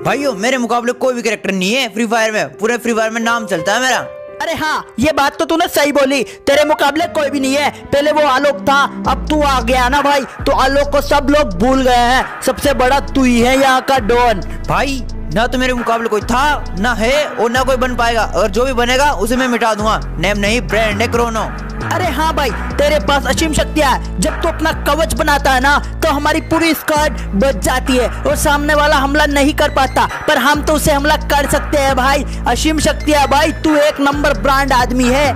भाइयों मेरे मुकाबले कोई भी कैरेक्टर नहीं है फ्री फायर में, पूरे फ्री फायर में नाम चलता है मेरा। अरे हाँ, ये बात तो तूने सही बोली, तेरे मुकाबले कोई भी नहीं है। पहले वो आलोक था, अब तू आ गया ना भाई, तो आलोक को सब लोग भूल गए हैं। सबसे बड़ा तू ही है यहाँ का डॉन। भाई ना तो मेरे मुकाबले कोई था, ना है और ना कोई बन पाएगा, और जो भी बनेगा उसे मैं मिटा दूंगा। नेम नहीं, ब्रांड है क्रोनो। अरे हाँ भाई, तेरे पास असीम शक्तियाँ है। जब तू अपना कवच बनाता है ना, तो हमारी पूरी स्क्वाड बच जाती है और सामने वाला हमला नहीं कर पाता, पर हम तो उसे हमला कर सकते हैं भाई। असीम शक्तियाँ भाई, तू एक नंबर ब्रांड आदमी है।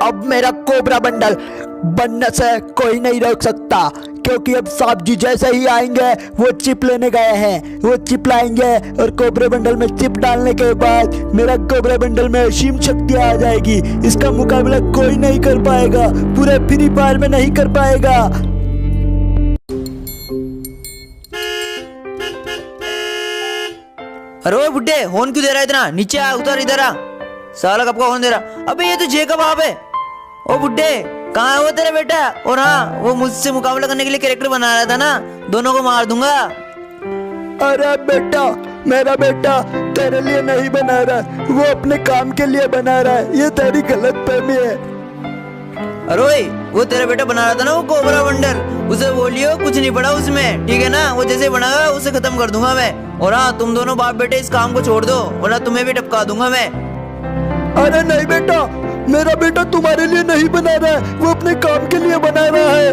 अब मेरा कोबरा बंडल बनने से कोई नहीं रोक सकता, क्योंकि अब साहब जी जैसे ही आएंगे वो चिप लेने गए हैं। वो चिप लाएंगे और कोबरा बंडल में चिप डालने के बाद मेरा कोबरा बंडल में असीम शक्तियाँ आ जाएगी। इसका मुकाबला कोई नहीं कर पाएगा, पूरे फ्री फायर में नहीं कर पाएगा। अरे बुड्ढे, होन क्यों दे रहा है इतना? नीचे आ, उतर इधर आ। साला कब का होन दे रहा? अबे ये तो जेकब आप है। ओ बुड्ढे, कहाँ है वो तेरा बेटा? और हाँ, वो मुझसे मुकाबला करने के लिए कैरेक्टर बना रहा था ना, दोनों को मार दूंगा। अरे बेटा, मेरा बेटा तेरे लिए नहीं बना रहा, वो अपने काम के लिए बना रहा है। ये तेरी गलतफहमी है। अरे वो तेरा बेटा बना रहा था ना वो कोबरा बंडल, उसे बोलियो कुछ नहीं पड़ा उसमें, ठीक है ना? वो जैसे बनागा उसे खत्म कर दूंगा मैं। और हाँ, तुम दोनों बाप बेटे इस काम को छोड़ दो, वरना तुम्हें भी टपका दूंगा मैं। अरे नहीं बेटा, मेरा बेटा तुम्हारे लिए नहीं बना रहा है, वो अपने काम के लिए बना रहा है।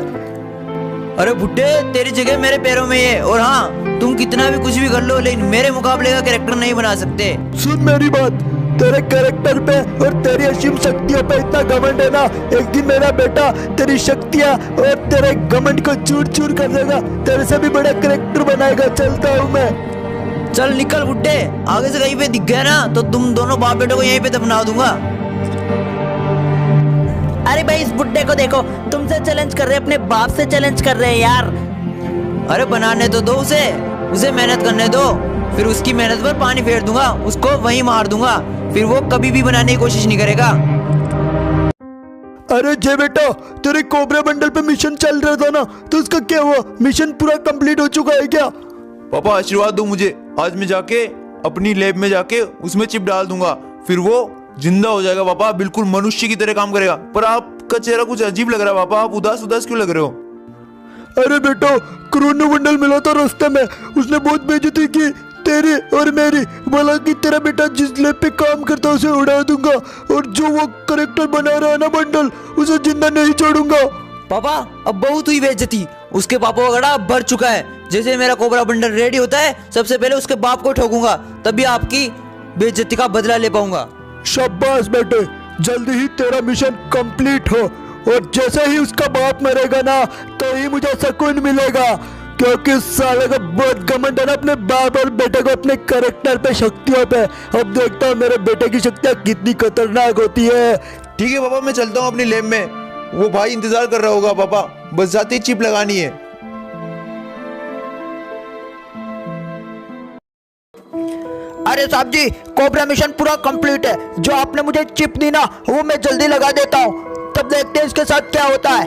अरे बुड्ढे, तेरी जगह मेरे पैरों में है। और हाँ, तुम कितना भी कुछ भी कर लो, लेकिन मेरे मुकाबले का कैरेक्टर नहीं बना सकते। सुन मेरी बात, तेरे कैरेक्टर पे और तेरी असीम शक्तियों पे इतना घमंड है ना, एक दिन मेरा बेटा तेरी शक्तियाँ और तेरे घमंड को चूर चूर कर देगा, तेरे से भी बड़ा कैरेक्टर बनाएगा। चलता हूँ मैं। चल निकल बुड्ढे, आगे से कहीं पे दिख गया ना तो तुम दोनों बाप बेटों को यहीं पे दफना दूंगा। अरे भाई, इस बुड्ढे को देखो, तुमसे चैलेंज कर रहे, अपने बाप से चैलेंज कर रहे हैं यार। अरे बनाने तो दो उसे मेहनत करने दो, फिर उसकी मेहनत पर पानी फेर दूंगा, उसको वहीं मार दूंगा, फिर वो कभी भी बनाने की कोशिश नहीं करेगा। अरे जय बेटा, तेरे कोबरा बंडल पे मिशन चल रहा था ना, तो उसका क्या हुआ? मिशन पूरा कंप्लीट हो चुका है क्या? पापा आशीर्वाद दो मुझे, आज मैं जाके अपनी लैब में जाके उसमें चिप डाल दूंगा, फिर वो जिंदा हो जाएगा। पापा बिल्कुल मनुष्य की तरह काम करेगा। पर आपका चेहरा कुछ अजीब लग रहा है पापा, आप उदास उदास क्यों लग रहे हो? अरे बेटा, क्रोनो बंडल मिला था रास्ते में, उसने बहुत बेइज्जती की तेरी और मेरी। बोला कि तेरा बेटा जिस लैब पे काम करता है उसे उड़ा दूंगा, और जो वो कैरेक्टर बना रहा है ना बंडल, उसे जिंदा नहीं छोड़ूंगा। पापा अब बहुत हुई बेइज्जती, उसके पापा का गड़ा भर चुका है। जैसे मेरा कोबरा बंडल रेडी होता है, सबसे पहले उसके बाप को ठोकूंगा, तभी आपकी बेइज्जती का बदला ले पाऊंगा। शाबाश बेटे, जल्दी ही तेरा मिशन कंप्लीट हो, और जैसे ही उसका बाप मरेगा ना, तो ही मुझे सुकून मिलेगा, क्योंकि साले का बहुत घमंड है ना अपने बाप और बेटे को, अपने कैरेक्टर पे, शक्तियों पे। अब देखता हूँ मेरे बेटे की शक्तियाँ कितनी खतरनाक होती है। ठीक है पापा, मैं चलता हूँ अपनी लैब में, वो भाई इंतजार कर रहा होगा। पापा बस जाते ही चिप लगानी है। अरे साहब जी, कोबरा मिशन पूरा कंप्लीट है। जो आपने मुझे चिप दी ना, वो मैं जल्दी लगा देता हूँ, तब देखते हैं इसके साथ क्या होता है।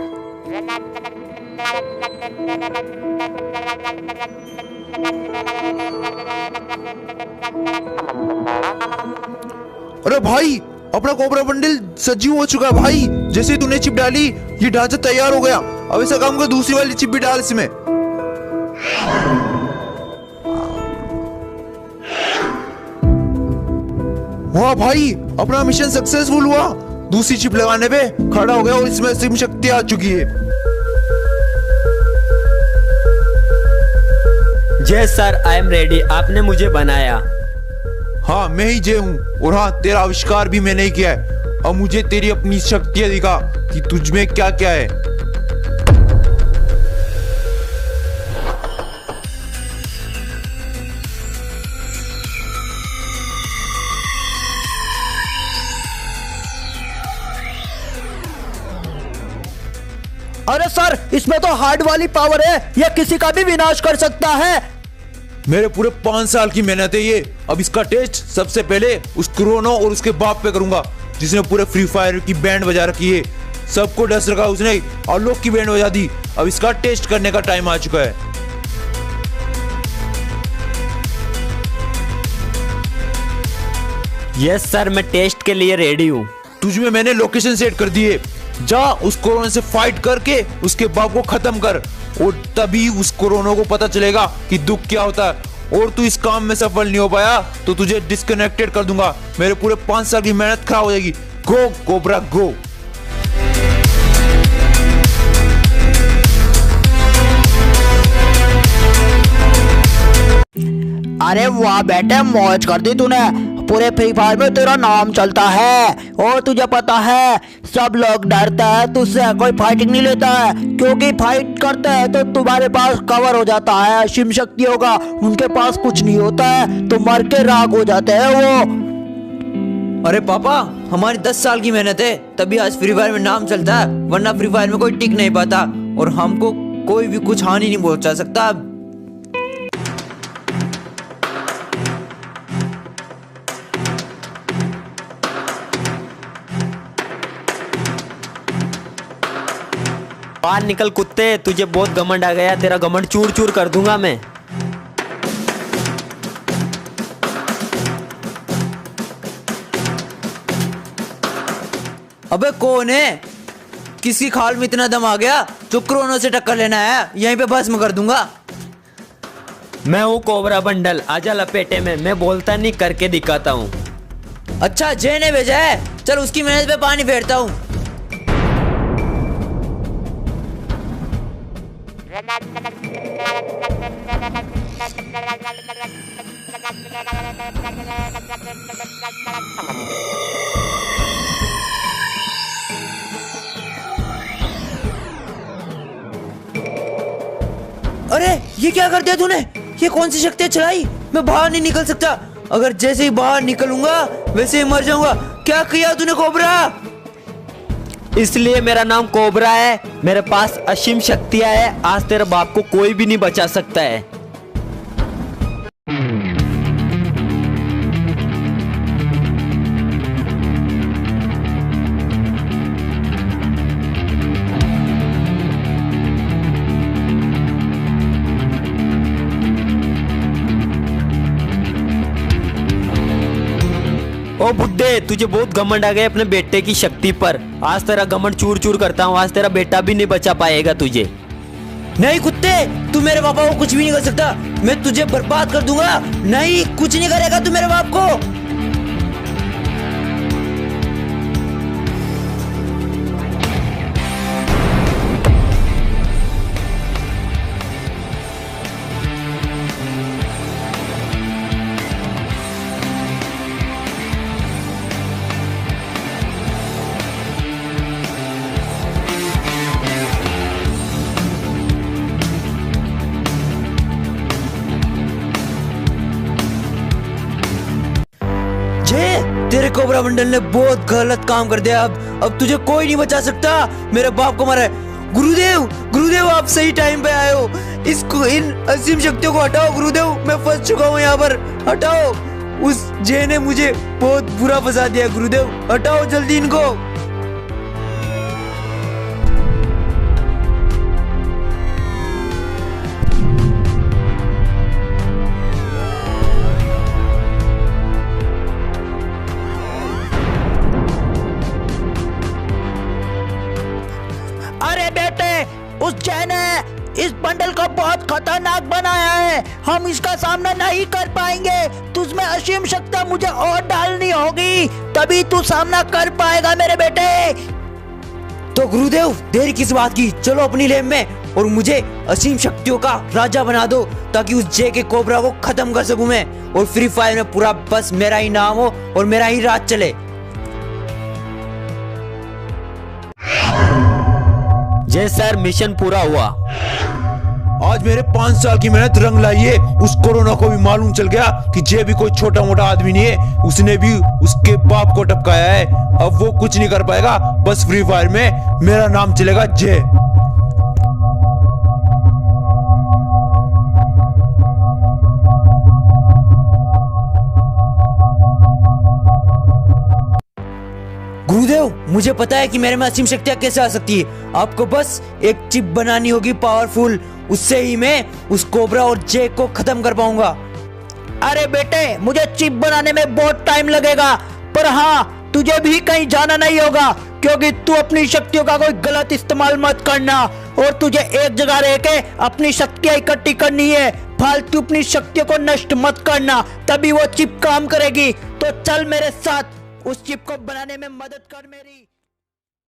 अरे भाई, अपना कोबरा बंडल सजीव हो चुका है भाई। जैसे ही तूने चिप डाली, ये ढांचा तैयार हो गया। अब ऐसा काम कर, दूसरी वाली चिप भी डाल इसमें। वाह भाई, अपना मिशन सक्सेसफुल हुआ। दूसरी चिप लगाने पे खड़ा हो गया और इसमें असीम शक्ति आ चुकी है। जय सर, आई एम रेडी। आपने मुझे बनाया। हाँ, मैं ही जय हूँ, और हाँ, तेरा आविष्कार भी मैंने ही किया है। अब मुझे तेरी अपनी शक्तियाँ दिखा कि तुझ में क्या क्या है। अरे सर, इसमें तो हार्ड वाली पावर है, यह किसी का भी विनाश कर सकता है। मेरे पूरे 5 साल की मेहनत है ये। अब इसका टेस्ट सबसे पहले उस क्रोनो और उसके बाप पे करूंगा, जिसने पूरे फ्री फायर की बैंड बजा रखी है। सबको डस रखा उसने, आलोक की बैंड बजा दी। अब इसका टेस्ट करने का टाइम आ चुका है। यस सर, मैं टेस्ट के लिए रेडी हूँ। तुझ में मैंने लोकेशन सेट कर दी है, जा उस कोरोना से फाइट करके उसके बाप को खत्म कर, और तभी उस कोरोना को पता चलेगा कि दुख क्या होता है। और तू इस काम में सफल नहीं हो पाया तो तुझे डिस्कनेक्टेड कर दूंगा, मेरे पूरे 5 साल की मेहनत खराब हो जाएगी। गो कोबरा गो। अरे वाह बेटे, मौज कर दी तूने। पूरे फ्री फायर में तेरा नाम चलता है, और तुझे पता है सब लोग डरते हैं तुझसे, कोई फाइटिंग नहीं लेता है, क्योंकि फाइट करते हैं तो तुम्हारे पास कवर हो जाता है, शिव शक्ति होगा, उनके पास कुछ नहीं होता है, तो मर के राख हो जाते हैं वो। अरे पापा, हमारी 10 साल की मेहनत है तभी आज फ्री फायर में नाम चलता है, वरना फ्री फायर में कोई टिक नहीं पाता और हमको कोई भी कुछ हानि नहीं पहुंचा सकता। बाहर निकल कुत्ते, तुझे बहुत घमंड आ गया, तेरा घमंड चूर चूर कर दूंगा मैं। अबे कौन है, किसकी खाल में इतना दम आ गया जो कोरोना से टक्कर लेना है, यहीं पे भस्म कर दूंगा। मैं हूँ कोबरा बंडल, आजा लपेटे में, मैं बोलता नहीं करके दिखाता हूँ। अच्छा जय ने भेजा है, चल उसकी मेहनत पे पानी फेरता हूँ। अरे ये क्या कर दिया तूने, ये कौन सी शक्ति चलाई, मैं बाहर नहीं निकल सकता, अगर जैसे ही बाहर निकलूंगा वैसे ही मर जाऊंगा। क्या किया तूने कोबरा? इसलिए मेरा नाम कोबरा है, मेरे पास असीम शक्तियां है, आज तेरे बाप को कोई भी नहीं बचा सकता है। ओ बुड्ढे, तुझे बहुत घमंड आ गया अपने बेटे की शक्ति पर, आज तेरा घमंड चूर चूर करता हूँ, आज तेरा बेटा भी नहीं बचा पाएगा तुझे। नहीं कुत्ते, तू मेरे पापा को कुछ भी नहीं कर सकता, मैं तुझे बर्बाद कर दूंगा। नहीं, कुछ नहीं करेगा तू मेरे बाप को। तेरे कोबरा मंडल ने बहुत गलत काम कर दिया, अब तुझे कोई नहीं बचा सकता, मेरे बाप को मारा है। गुरुदेव, गुरुदेव आप सही टाइम पे आए हो, इसको, इन असीम शक्तियों को हटाओ गुरुदेव, मैं फंस चुका हूँ यहाँ पर, हटाओ। उस जे ने मुझे बहुत बुरा फंसा दिया गुरुदेव, हटाओ जल्दी इनको। अरे बेटे, उस जैन ने इस बंडल को बहुत खतरनाक बनाया है, हम इसका सामना नहीं कर पाएंगे, तुझमें असीम शक्ति मुझे और डालनी होगी, तभी तू सामना कर पाएगा मेरे बेटे। तो गुरुदेव देरी किस बात की, चलो अपनी लेब में और मुझे असीम शक्तियों का राजा बना दो, ताकि उस जे के कोबरा को खत्म कर सकूं मैं, और फ्री फायर में पूरा बस मेरा ही नाम हो और मेरा ही राज चले। जय सर, मिशन पूरा हुआ। आज मेरे 5 साल की मेहनत रंग लाई है, उस कोरोना को भी मालूम चल गया कि जे भी कोई छोटा मोटा आदमी नहीं है, उसने भी उसके बाप को टपकाया है, अब वो कुछ नहीं कर पाएगा, बस फ्री फायर में मेरा नाम चलेगा जे। गुरुदेव मुझे पता है कि मेरे में असीम शक्तियां कैसे आ सकती है। आपको बस एक चिप बनानी होगी पावरफुल, उससे ही मैं उस कोबरा और जैक को खत्म कर पाऊंगा। अरे बेटे, मुझे चिप बनाने में बहुत टाइम लगेगा, पर हाँ, तुझे भी कहीं जाना नहीं होगा, क्योंकि तू अपनी शक्तियों का कोई गलत इस्तेमाल मत करना, और तुझे एक जगह रह के अपनी शक्तियां इकट्ठी करनी है। फालतू अपनी शक्तियों को नष्ट मत करना, तभी वो चिप काम करेगी। तो चल मेरे साथ, उस चिप को बनाने में मदद कर मेरी।